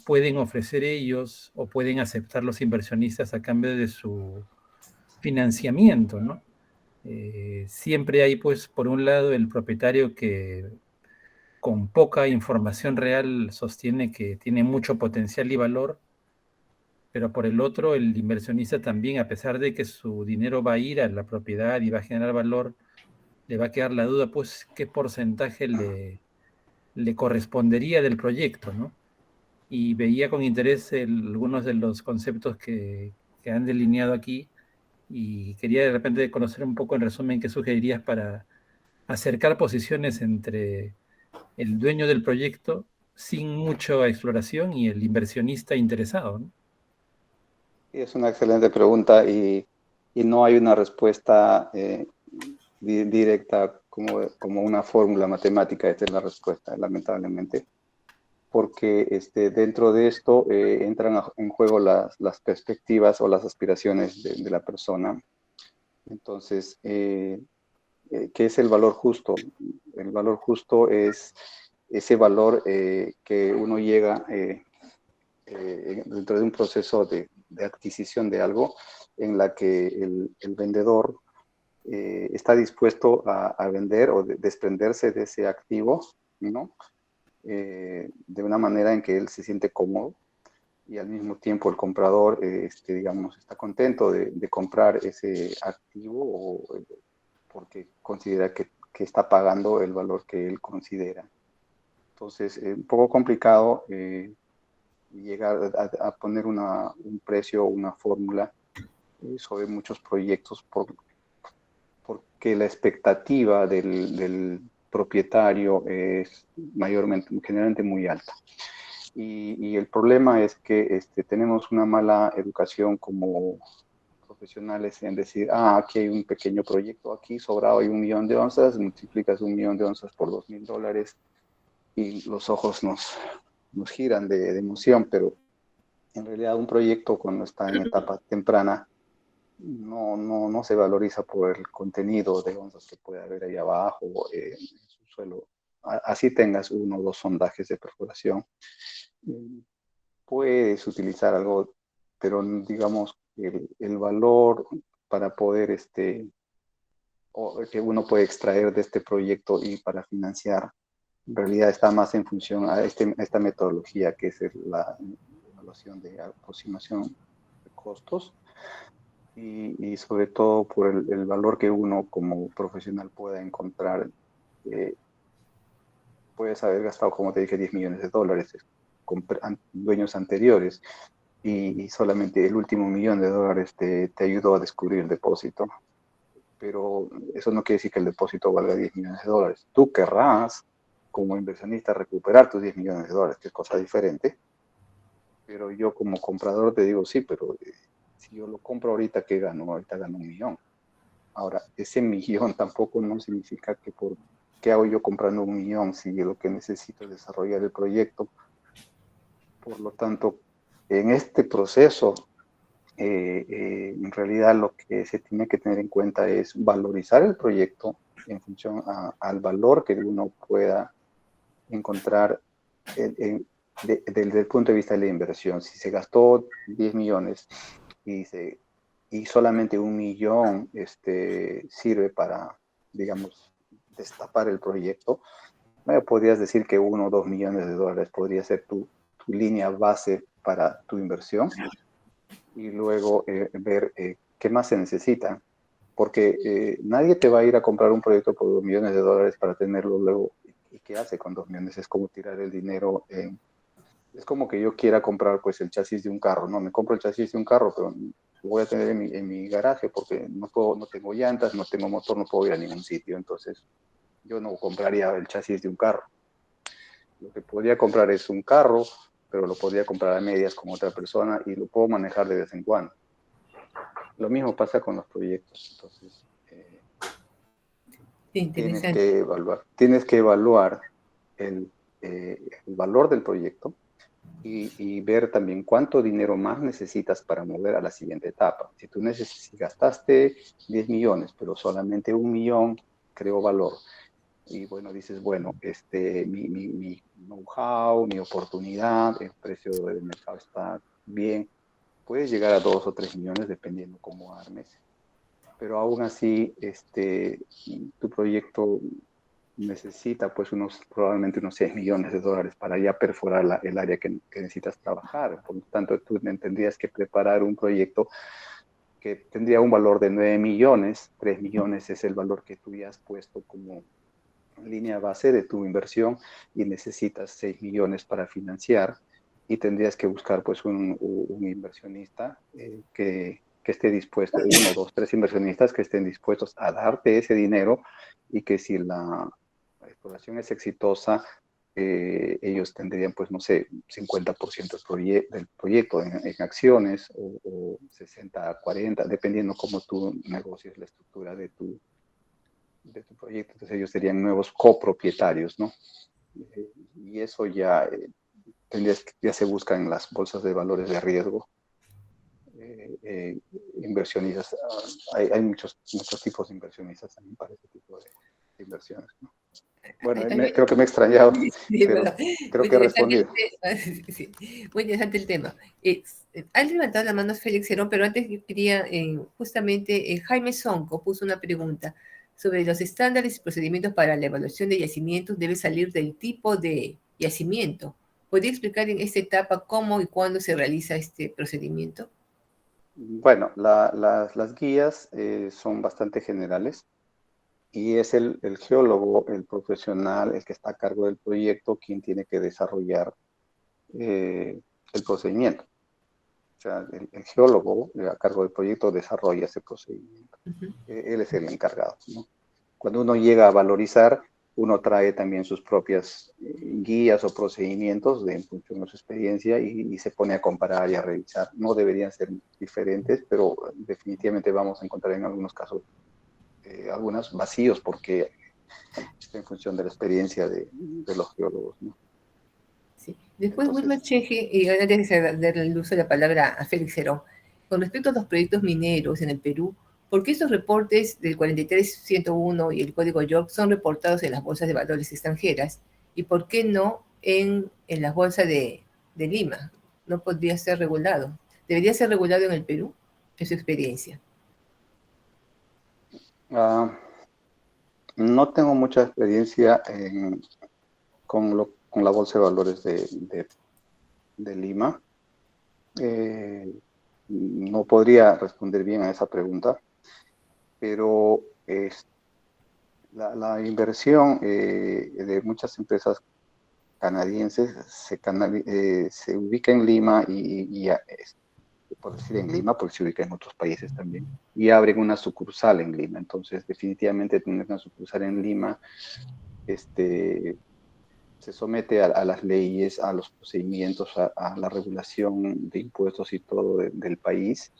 [SPEAKER 3] pueden ofrecer ellos o pueden aceptar los inversionistas a cambio de su financiamiento, ¿no? Siempre hay, pues, por un lado, el propietario que con poca información real sostiene que tiene mucho potencial y valor, pero por el otro, el inversionista también, a pesar de que su dinero va a ir a la propiedad y va a generar valor, le va a quedar la duda, pues, qué porcentaje le correspondería del proyecto, ¿no? Y veía con interés algunos de los conceptos que han delineado aquí y quería de repente conocer un poco en resumen qué sugerirías para acercar posiciones entre el dueño del proyecto sin mucha exploración y el inversionista interesado, ¿no?
[SPEAKER 1] Es una excelente pregunta y no hay una respuesta directa como una fórmula matemática. Esta es la respuesta, lamentablemente, porque dentro de esto entran en juego las perspectivas o las aspiraciones de la persona. Entonces, ¿qué es el valor justo? El valor justo es ese valor que uno llega dentro de un proceso de adquisición de algo en la que el vendedor está dispuesto a vender o desprenderse de ese activo, ¿no? De una manera en que él se siente cómodo y al mismo tiempo el comprador, digamos, está contento de comprar ese activo porque considera que está pagando el valor que él considera. Entonces, un poco complicado llegar a poner un precio o una fórmula sobre muchos proyectos porque la expectativa del propietario es generalmente muy alta. Y el problema es que tenemos una mala educación como profesionales en decir, aquí hay un pequeño proyecto aquí, sobrado hay 1 millón de onzas, multiplicas 1 millón de onzas por $2,000 y los ojos nos giran de emoción, pero en realidad un proyecto cuando está en etapa temprana no se valoriza por el contenido de onzas que puede haber ahí abajo, en su suelo. Así tengas 1 o 2 sondajes de perforación, puedes utilizar algo, pero digamos el valor para poder o que uno puede extraer de este proyecto y para financiar, en realidad está más en función a esta metodología que es la evaluación de aproximación de costos y sobre todo por el valor que uno como profesional pueda encontrar. Puedes haber gastado, como te dije, $10 millones con dueños anteriores y solamente el último $1 millón te ayudó a descubrir el depósito. Pero eso no quiere decir que el depósito valga $10 millones. Tú querrás, como inversionista, recuperar tus $10 millones, que es cosa diferente. Pero yo como comprador te digo, sí, pero si yo lo compro ahorita, ¿qué gano? Ahorita gano 1 millón. Ahora, ese millón tampoco no significa que ¿qué hago yo comprando 1 millón si lo que necesito es desarrollar el proyecto? Por lo tanto, en este proceso, en realidad lo que se tiene que tener en cuenta es valorizar el proyecto en función al valor que uno pueda encontrar desde el punto de vista de la inversión. Si se gastó 10 millones y solamente 1 millón sirve para, digamos, destapar el proyecto, podrías decir que 1 o 2 millones de dólares podría ser tu línea base para tu inversión y luego ver qué más se necesita, porque nadie te va a ir a comprar un proyecto por 2 millones de dólares para tenerlo luego. ¿Y qué hace con 2 millones? Es como tirar el dinero es como que yo quiera comprar pues el chasis de un carro, ¿no? Me compro el chasis de un carro, pero lo voy a tener en mi garaje porque no tengo llantas, no tengo motor, no puedo ir a ningún sitio, entonces yo no compraría el chasis de un carro. Lo que podría comprar es un carro, pero lo podría comprar a medias con otra persona y lo puedo manejar de vez en cuando. Lo mismo pasa con los proyectos, entonces tienes que evaluar el valor del proyecto y ver también cuánto dinero más necesitas para mover a la siguiente etapa. Si gastaste 10 millones, pero solamente 1 millón creó valor, y bueno, dices, bueno, mi know-how, mi oportunidad, el precio del mercado está bien, puedes llegar a 2 o 3 millones dependiendo cómo armes. Pero aún así, tu proyecto necesita pues probablemente unos 6 millones de dólares para ya perforar el área que necesitas trabajar. Por lo tanto, tú tendrías que preparar un proyecto que tendría un valor de 9 millones, 3 millones es el valor que tú ya has puesto como línea base de tu inversión y necesitas 6 millones para financiar y tendrías que buscar pues un inversionista que esté dispuesto, 1, 2, 3 inversionistas que estén dispuestos a darte ese dinero y que si la exploración es exitosa, ellos tendrían pues no sé, 50% del proyecto en acciones o 60-40, dependiendo cómo tú negocies la estructura de tu proyecto. Entonces ellos serían nuevos copropietarios, ¿no? Y eso ya ya se busca en las bolsas de valores de riesgo. Inversionistas, hay muchos tipos de inversionistas también para este tipo de inversiones, ¿no? Bueno, creo que me he extrañado,
[SPEAKER 2] Sí,
[SPEAKER 1] pero creo que he respondido.
[SPEAKER 2] Sí, muy interesante el tema. Ha levantado la mano Félix Herón, pero antes yo quería, justamente, Jaime Sonco puso una pregunta sobre los estándares y procedimientos para la evaluación de yacimientos. Debe salir del tipo de yacimiento. ¿Podría explicar en esta etapa cómo y cuándo se realiza este procedimiento?
[SPEAKER 1] Bueno, las guías son bastante generales y es el geólogo, el profesional, el que está a cargo del proyecto, quien tiene que desarrollar el procedimiento. O sea, el geólogo a cargo del proyecto desarrolla ese procedimiento.
[SPEAKER 2] Ujú.
[SPEAKER 1] Él es el encargado, ¿no? Cuando uno llega a valorizar, uno trae también sus propias guías o procedimientos en función de su experiencia y se pone a comparar y a revisar. No deberían ser diferentes, pero definitivamente vamos a encontrar en algunos casos algunos vacíos porque en función de la experiencia de los geólogos, ¿no?
[SPEAKER 2] Sí. Después, Wilma
[SPEAKER 1] Entonces,
[SPEAKER 2] Cheje, y ahora antes de darle el uso de la palabra a Félix Herón, con respecto a los proyectos mineros en el Perú, ¿por qué estos reportes del 43101 y el Código York son reportados en las bolsas de valores extranjeras y por qué no en las bolsas de Lima? ¿No podría ser regulado? ¿Debería ser regulado en el Perú? Es su experiencia.
[SPEAKER 1] ah, no tengo mucha experiencia con la bolsa de valores de Lima. No podría responder bien a esa pregunta, pero la inversión de muchas empresas canadienses se ubica en Lima por decir en Lima, porque se ubica en otros países también, y abren una sucursal en Lima. Entonces, definitivamente tener una sucursal en Lima se somete a las leyes, a los procedimientos, a la regulación de impuestos y todo del país.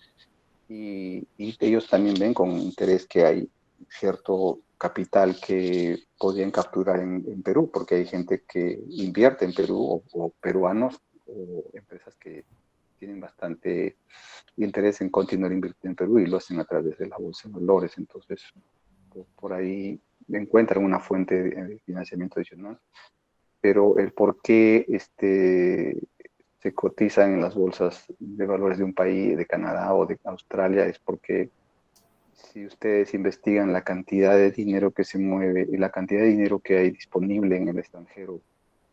[SPEAKER 1] Y ellos también ven con interés que hay cierto capital que podrían capturar en Perú, porque hay gente que invierte en Perú o peruanos o empresas que tienen bastante interés en continuar invirtiendo en Perú y lo hacen a través de la bolsa de valores. Entonces, por ahí encuentran una fuente de financiamiento adicional. Pero el por qué se cotizan en las bolsas de valores de un país, de Canadá o de Australia, es porque si ustedes investigan la cantidad de dinero que se mueve y la cantidad de dinero que hay disponible en el extranjero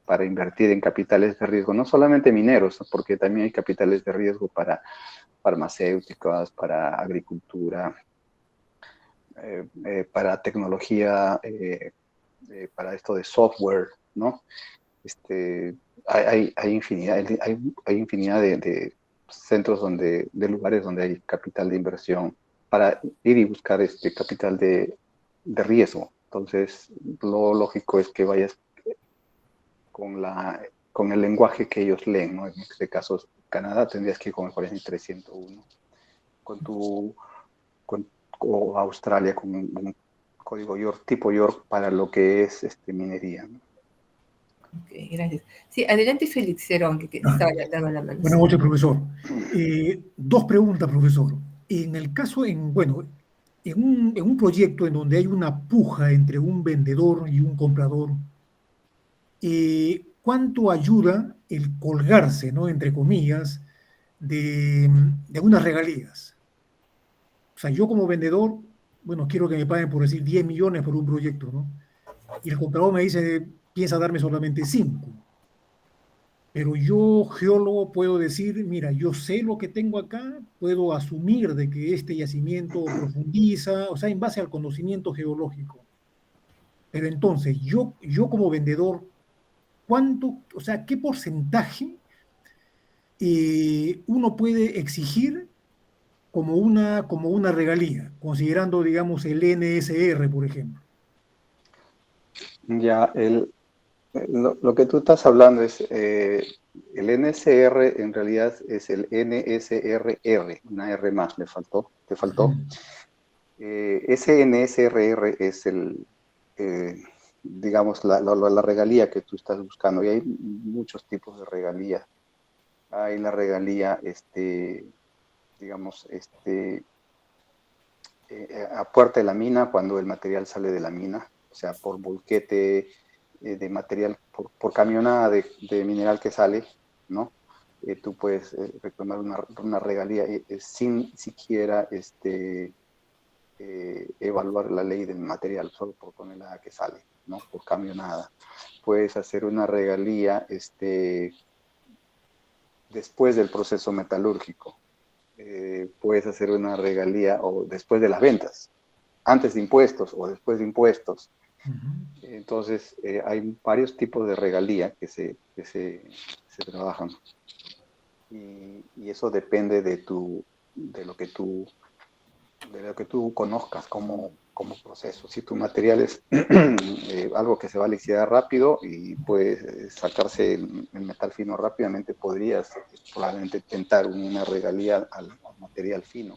[SPEAKER 1] para invertir en capitales de riesgo, no solamente mineros, porque también hay capitales de riesgo para farmacéuticas, para agricultura, para tecnología, para esto de software, ¿no? Este, hay infinidad, hay infinidad de centros de lugares donde hay capital de inversión para ir y buscar este capital de riesgo. Entonces, lo lógico es que vayas con el lenguaje que ellos leen, ¿no? En este caso, Canadá tendrías que ir con el 40301, con o Australia con un código York, tipo York para lo que es minería, ¿no?
[SPEAKER 2] Ok, gracias. Sí, adelante Félix Herón, que
[SPEAKER 4] Ah,
[SPEAKER 2] estaba levantando la mano.
[SPEAKER 4] buenas noches, profesor. Dos preguntas, profesor. En el caso, bueno, en un proyecto en donde hay una puja entre un vendedor y un comprador, ¿cuánto ayuda el colgarse, ¿no? Entre comillas, de unas regalías? O sea, yo como vendedor, bueno, quiero que me paguen por decir 10 millones por un proyecto, ¿no? Y el comprador me dice, piensa darme solamente 5. Pero yo, geólogo, puedo decir, mira, yo sé lo que tengo acá, puedo asumir de que este yacimiento profundiza, o sea, en base al conocimiento geológico. Pero entonces, yo como vendedor, ¿cuánto, o sea, qué porcentaje uno puede exigir como una regalía, considerando, digamos, el NSR, por ejemplo?
[SPEAKER 1] Ya, lo que tú estás hablando es el NSR, en realidad es el NSRR, una R más, te faltó. Ese NSRR es digamos, la regalía que tú estás buscando. Y hay muchos tipos de regalías. Hay la regalía, digamos, a puerta de la mina, cuando el material sale de la mina, o sea, por volquete de material, por camionada de mineral que sale, ¿no? tú puedes reclamar una regalía sin siquiera evaluar la ley del material, solo por tonelada que sale, ¿no? Por cambio nada. Puedes hacer una regalía después del proceso metalúrgico. Puedes hacer una regalía o después de las ventas, antes de impuestos o después de impuestos. Entonces, hay varios tipos de regalía que se trabajan. Y eso depende de lo que tú conozcas como proceso. Si tu material es algo que se va a liquidar rápido y puede sacarse el metal fino rápidamente, podrías probablemente tentar una regalía al material fino.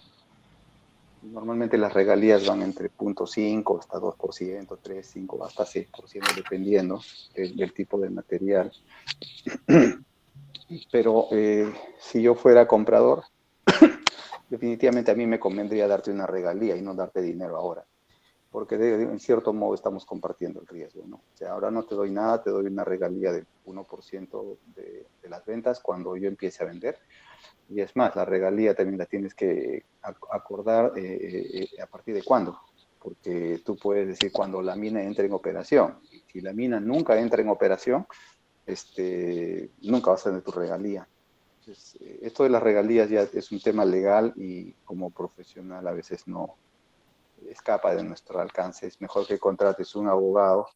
[SPEAKER 1] Normalmente las regalías van entre 0.5 hasta 2%, 3, 5, hasta 6%, dependiendo del tipo de material. Pero si yo fuera comprador, definitivamente a mí me convendría darte una regalía y no darte dinero ahora, porque en cierto modo estamos compartiendo el riesgo, ¿no? O sea, ahora no te doy nada, te doy una regalía del 1% de las ventas cuando yo empiece a vender. Y es más, la regalía también la tienes que acordar a partir de cuándo, porque tú puedes decir cuando la mina entre en operación. Y si la mina nunca entra en operación, nunca vas a tener tu regalía. Entonces, esto de las regalías ya es un tema legal y como profesional a veces no escapa de nuestro alcance. Es mejor que contrates un abogado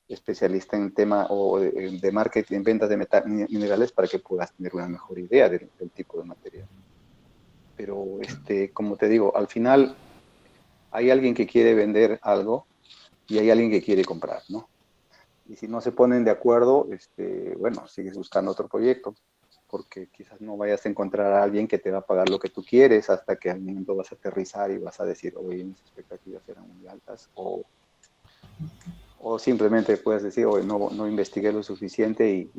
[SPEAKER 1] especialista en tema o de marketing, en ventas de minerales, para que puedas tener una mejor idea del tipo de material. Pero, como te digo, al final hay alguien que quiere vender algo y hay alguien que quiere comprar, ¿no? Y si no se ponen de acuerdo, bueno, sigues buscando otro proyecto, porque quizás no vayas a encontrar a alguien que te va a pagar lo que tú quieres hasta que al momento vas a aterrizar y vas a decir, oye, mis expectativas eran muy altas, o simplemente puedes decir, oye, no investigué lo suficiente y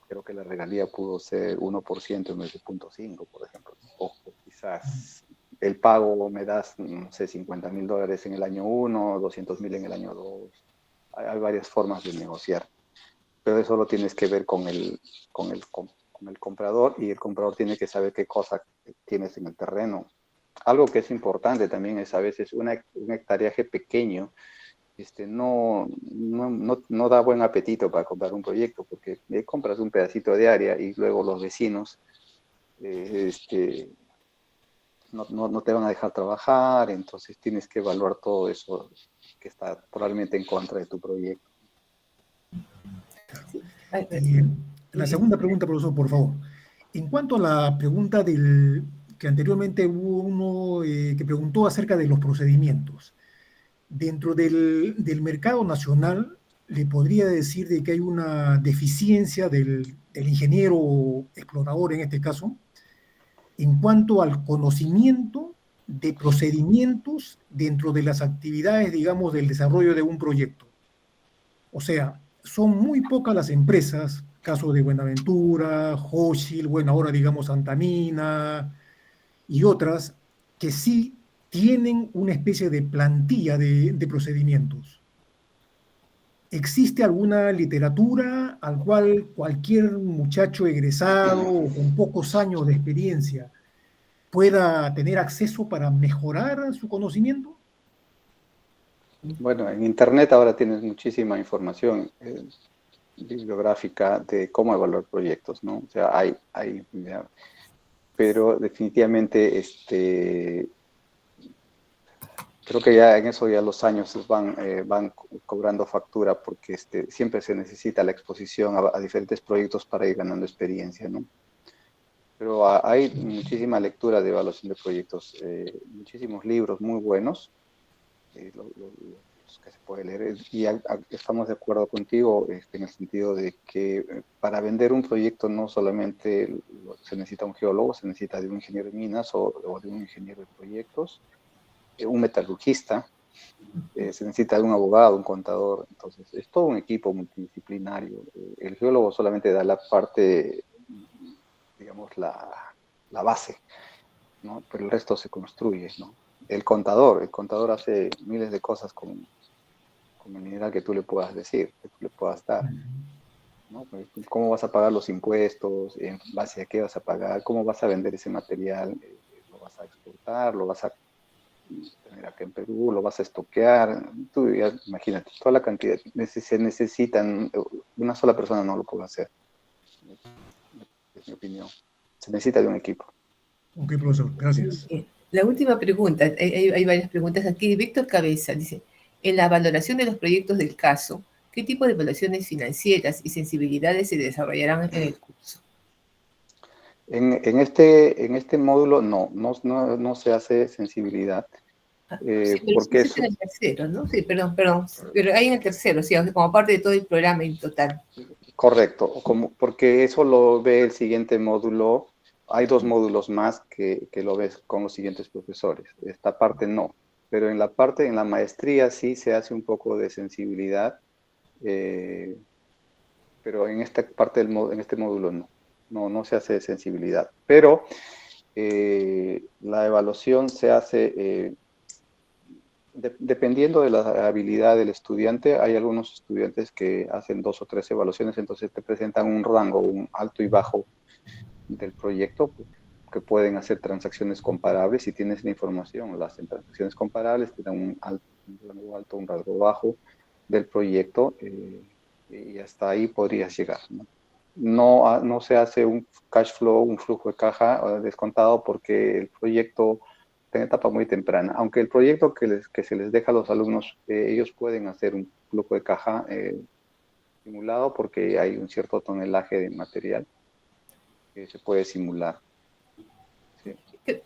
[SPEAKER 1] creo que la regalía pudo ser 1% en vez de 0.5, por ejemplo. O quizás el pago me das, no sé, $50,000 en el año 1, 200,000 en el año 2. Hay varias formas de negociar, pero eso lo tienes que ver con el comprador, y el comprador tiene que saber qué cosa tienes en el terreno. Algo que es importante también es a veces un hectareaje pequeño no da buen apetito para comprar un proyecto, porque compras un pedacito de área y luego los vecinos no te van a dejar trabajar, entonces tienes que evaluar todo eso que está probablemente en contra de tu proyecto.
[SPEAKER 2] Sí.
[SPEAKER 4] La segunda pregunta, profesor, por favor. En cuanto a la pregunta que anteriormente hubo uno que preguntó acerca de los procedimientos, dentro del mercado nacional, le podría decir de que hay una deficiencia del ingeniero explorador, en este caso, en cuanto al conocimiento de procedimientos dentro de las actividades, digamos, del desarrollo de un proyecto. O sea, son muy pocas las empresas, caso de Buenaventura, Hochschild, bueno, ahora digamos Antamina y otras, que sí tienen una especie de plantilla de procedimientos. ¿Existe alguna literatura al cual cualquier muchacho egresado o con pocos años de experiencia pueda tener acceso para mejorar su conocimiento?
[SPEAKER 1] Bueno, en Internet ahora tienes muchísima información bibliográfica de cómo evaluar proyectos, ¿no? O sea, hay ya, pero definitivamente creo que ya en eso ya los años van cobrando factura, porque siempre se necesita la exposición a diferentes proyectos para ir ganando experiencia, ¿no? Pero hay muchísima lectura de evaluación de proyectos, muchísimos libros muy buenos, los que se puede leer, y estamos de acuerdo contigo en el sentido de que para vender un proyecto no solamente se necesita un geólogo, se necesita de un ingeniero de minas o de un ingeniero de proyectos, un metalurgista, se necesita de un abogado, un contador. Entonces es todo un equipo multidisciplinario. El geólogo solamente da la parte, digamos, la base, ¿no? Pero el resto se construye, ¿no? El contador hace miles de cosas con el mineral que tú le puedas decir, que tú le puedas dar. ¿no? ¿Cómo vas a pagar los impuestos? ¿En base a qué vas a pagar? ¿Cómo vas a vender ese material? ¿Lo vas a exportar? ¿Lo vas a tener acá en Perú? ¿Lo vas a estoquear? Tú ya, imagínate, toda la cantidad. Se necesitan, una sola persona no lo puede hacer, es mi opinión. Se necesita de un equipo.
[SPEAKER 4] Ok, profesor, gracias.
[SPEAKER 2] La última pregunta, hay varias preguntas aquí. Víctor Cabeza dice, en la valoración de los proyectos del caso, ¿qué tipo de evaluaciones financieras y sensibilidades se desarrollarán en el curso?
[SPEAKER 1] En este módulo no se hace sensibilidad,
[SPEAKER 2] Sí, pero
[SPEAKER 1] porque
[SPEAKER 2] eso es en el tercero, ¿no? Sí, perdón, pero hay en el tercero, sí, como parte de todo el programa en total.
[SPEAKER 1] correcto, porque eso lo ve el siguiente módulo. Hay 2 módulos más que lo ves con los siguientes profesores. Esta parte no, pero en la maestría sí se hace un poco de sensibilidad, pero en esta parte en este módulo no se hace de sensibilidad. Pero la evaluación se hace dependiendo de la habilidad del estudiante. Hay algunos estudiantes que hacen 2 o 3 evaluaciones, entonces te presentan un rango, un alto y bajo del proyecto, que pueden hacer transacciones comparables. Si tienes la información, las transacciones comparables te dan un rango alto, un rango bajo del proyecto, y hasta ahí podrías llegar, ¿no? No se hace un cash flow, un flujo de caja descontado, porque el proyecto está en etapa muy temprana. Aunque el proyecto que se les deja a los alumnos, ellos pueden hacer un flujo de caja simulado, porque hay un cierto tonelaje de material que se puede simular. Sí.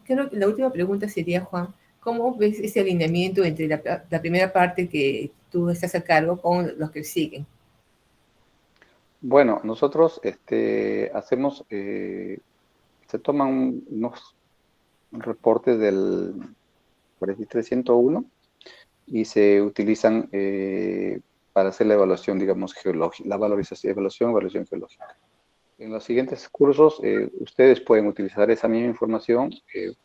[SPEAKER 2] Creo que la última pregunta sería, Juan, ¿cómo ves ese alineamiento entre la primera parte que tú estás a cargo con los que siguen?
[SPEAKER 1] Bueno, nosotros hacemos, se toman unos reportes del 4301 y se utilizan para hacer la evaluación, digamos, geológica, la valorización, evaluación geológica. En los siguientes cursos, ustedes pueden utilizar esa misma información,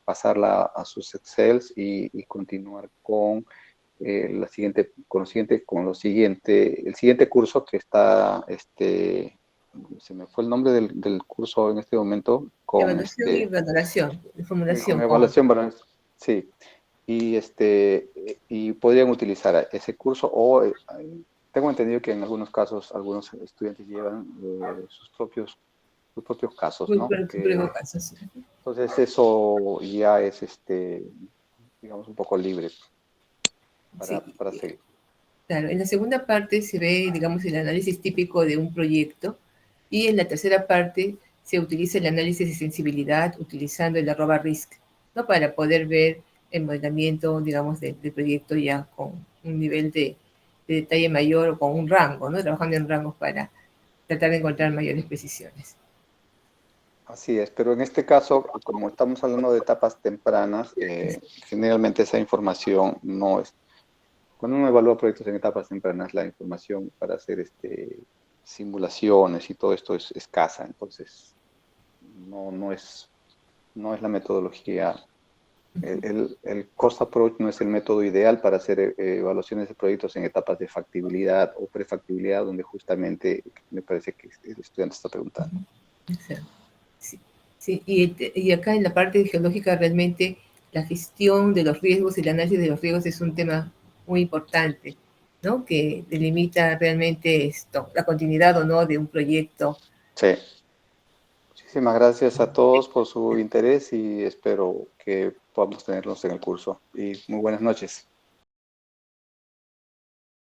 [SPEAKER 1] pasarla a sus Excels y continuar con el siguiente curso que está, se me fue el nombre del curso en este momento,
[SPEAKER 2] Evaluación y valoración,
[SPEAKER 1] con
[SPEAKER 2] formulación.
[SPEAKER 1] evaluación, bueno, sí, y podrían utilizar ese curso, o tengo entendido que en algunos casos algunos estudiantes llevan sus propios casos, ¿no? Entonces eso ya es, digamos, un poco libre
[SPEAKER 2] Sí,
[SPEAKER 1] para seguir.
[SPEAKER 2] claro. En la segunda parte se ve, digamos, el análisis típico de un proyecto, y en la tercera parte se utiliza el análisis de sensibilidad utilizando el @risk, ¿no? Para poder ver el modelamiento, digamos, del proyecto ya con un nivel de detalle mayor o con un rango, ¿no? Trabajando en rangos para tratar de encontrar mayores precisiones.
[SPEAKER 1] Así es, pero en este caso, como estamos hablando de etapas tempranas, generalmente esa información no es. Cuando uno evalúa proyectos en etapas tempranas, la información para hacer simulaciones y todo esto es escasa. Entonces no es la metodología. El cost approach no es el método ideal para hacer evaluaciones de proyectos en etapas de factibilidad o prefactibilidad, donde justamente me parece que el estudiante está preguntando.
[SPEAKER 2] Sí, sí. Y acá en la parte geológica realmente la gestión de los riesgos y el análisis de los riesgos es un tema muy importante, ¿no? Que delimita realmente la continuidad o no de un proyecto.
[SPEAKER 1] Sí. Muchísimas gracias a todos por su interés y espero que podamos tenerlos en el curso. Y muy buenas noches.